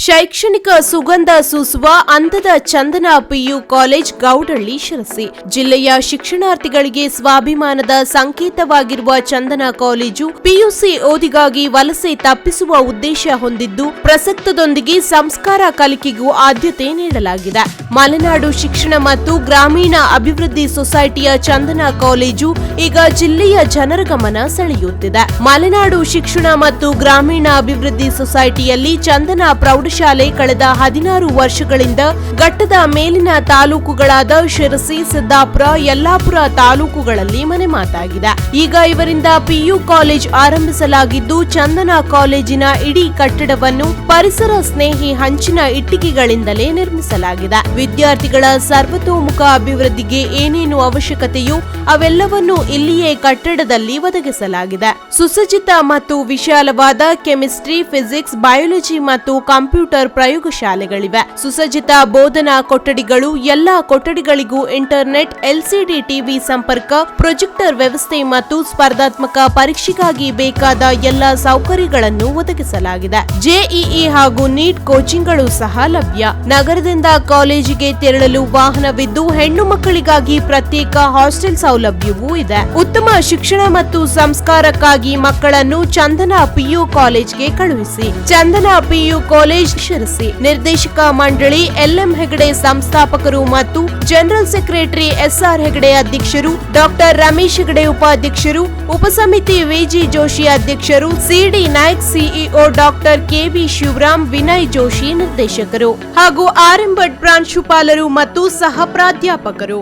ಶೈಕ್ಷಣಿಕ ಸುಗಂಧ ಸೂಸುವ ಅಂದದ ಚಂದನ ಪಿಯು ಕಾಲೇಜ್ ಗೌಡಳ್ಳಿ ಶಿರಸಿ ಜಿಲ್ಲೆಯ ಶಿಕ್ಷಣಾರ್ಥಿಗಳಿಗೆ ಸ್ವಾಭಿಮಾನದ ಸಂಕೇತವಾಗಿರುವ ಚಂದನ ಕಾಲೇಜು ಪಿಯುಸಿ ಓದಿಗಾಗಿ ವಲಸೆ ತಪ್ಪಿಸುವ ಉದ್ದೇಶ ಹೊಂದಿದ್ದು ಪ್ರಸಕ್ತದೊಂದಿಗೆ ಸಂಸ್ಕಾರ ಕಲಿಕೆಗೂ ಆದ್ಯತೆ ನೀಡಲಾಗಿದೆ. ಮಲೆನಾಡು ಶಿಕ್ಷಣ ಮತ್ತು ಗ್ರಾಮೀಣ ಅಭಿವೃದ್ಧಿ ಸೊಸೈಟಿಯ ಚಂದನ ಕಾಲೇಜು ಈಗ ಜಿಲ್ಲೆಯ ಜನರ ಗಮನ ಸೆಳೆಯುತ್ತಿದೆ. ಮಲೆನಾಡು ಶಿಕ್ಷಣ ಮತ್ತು ಗ್ರಾಮೀಣ ಅಭಿವೃದ್ಧಿ ಸೊಸೈಟಿಯಲ್ಲಿ ಚಂದನ ಪ್ರೌಢಶಾಲೆ ಕಳೆದ 16 ವರ್ಷಗಳಿಂದ ಘಟ್ಟದ ಮೇಲಿನ ತಾಲೂಕುಗಳಾದ ಶಿರಸಿ, ಸಿದ್ದಾಪುರ, ಯಲ್ಲಾಪುರ ತಾಲೂಕುಗಳಲ್ಲಿ ಮನೆ ಮಾತಾಗಿದೆ. ಈಗ ಇವರಿಂದ ಪಿಯು ಕಾಲೇಜ್ ಆರಂಭಿಸಲಾಗಿದ್ದು ಚಂದನ ಕಾಲೇಜಿನ ಇಡೀ ಕಟ್ಟಡವನ್ನು ಪರಿಸರ ಸ್ನೇಹಿ ಹಂಚಿನ ಇಟ್ಟಿಗೆಗಳಿಂದಲೇ ನಿರ್ಮಿಸಲಾಗಿದೆ. ವಿದ್ಯಾರ್ಥಿಗಳ ಸರ್ವತೋಮುಖ ಅಭಿವೃದ್ಧಿಗೆ ಏನೇನು ಅವಶ್ಯಕತೆಯೋ ಅವೆಲ್ಲವನ್ನು ಇಲ್ಲಿಯೇ ಕಟ್ಟಡದಲ್ಲಿ ಒದಗಿಸಲಾಗಿದೆ. ಸುಸಜ್ಜಿತ ಮತ್ತು ವಿಶಾಲವಾದ ಕೆಮಿಸ್ಟ್ರಿ, ಫಿಸಿಕ್ಸ್, ಬಯಾಲಜಿ ಮತ್ತು ಕಂಪ್ಯೂಟರ್ ಪ್ರಯೋಗಶಾಲೆಗಳಿವೆ. ಸುಸಜ್ಜಿತ ಬೋಧನಾ ಕೊಠಡಿಗಳು, ಎಲ್ಲಾ ಕೊಠಡಿಗಳಿಗೂ ಇಂಟರ್ನೆಟ್, ಎಲ್ಸಿಡಿ ಟಿವಿ ಸಂಪರ್ಕ, ಪ್ರೊಜೆಕ್ಟರ್ ವ್ಯವಸ್ಥೆ ಮತ್ತು ಸ್ಪರ್ಧಾತ್ಮಕ ಪರೀಕ್ಷೆಗಾಗಿ ಬೇಕಾದ ಎಲ್ಲಾ ಸೌಕರ್ಯಗಳನ್ನು ಒದಗಿಸಲಾಗಿದೆ. ಜೆಇಇ ಹಾಗೂ ನೀಟ್ ಕೋಚಿಂಗ್ಗಳು ಸಹ ಲಭ್ಯ. ನಗರದಿಂದ ಕಾಲೇಜಿಗೆ ತೆರಳಲು ವಾಹನವಿದ್ದು ಹೆಣ್ಣು ಮಕ್ಕಳಿಗಾಗಿ ಪ್ರತ್ಯೇಕ ಹಾಸ್ಟೆಲ್ ಸೌಲಭ್ಯವೂ ಇದೆ. ಉತ್ತಮ ಶಿಕ್ಷಣ ಮತ್ತು ಸಂಸ್ಕಾರಕ್ಕಾಗಿ ಮಕ್ಕಳನ್ನು ಚಂದನ ಪಿಯು ಕಾಲೇಜ್ಗೆ ಕಳುಹಿಸಿ. ಚಂದನ ಪಿಯು ಕಾಲೇಜ್ ಶಿರಸಿ ನಿರ್ದೇಶಕ ಮಂಡಳಿ ಎಲ್ಎಂ ಹೆಗಡೆ ಸಂಸ್ಥಾಪಕರು ಮತ್ತು ಜನರಲ್ ಸೆಕ್ರೆಟರಿ ಎಸ್ಆರ್ ಹೆಗಡೆ ಅಧ್ಯಕ್ಷರು, ಡಾಕ್ಟರ್ ರಮೇಶ್ ಹೆಗಡೆ ಉಪಾಧ್ಯಕ್ಷರು, ಉಪಸಮಿತಿ ವಿಜಿ ಜೋಶಿ ಅಧ್ಯಕ್ಷರು, C D Naik CEO, doctor K V Shivaram, Vinay Joshi ನಿರ್ದೇಶಕರು ಹಾಗೂ ಆರ್ಎಂ ಭಟ್ ಪ್ರಾಂಶುಪಾಲರು ಮತ್ತು ಸಹ ಪ್ರಾಧ್ಯಾಪಕರು.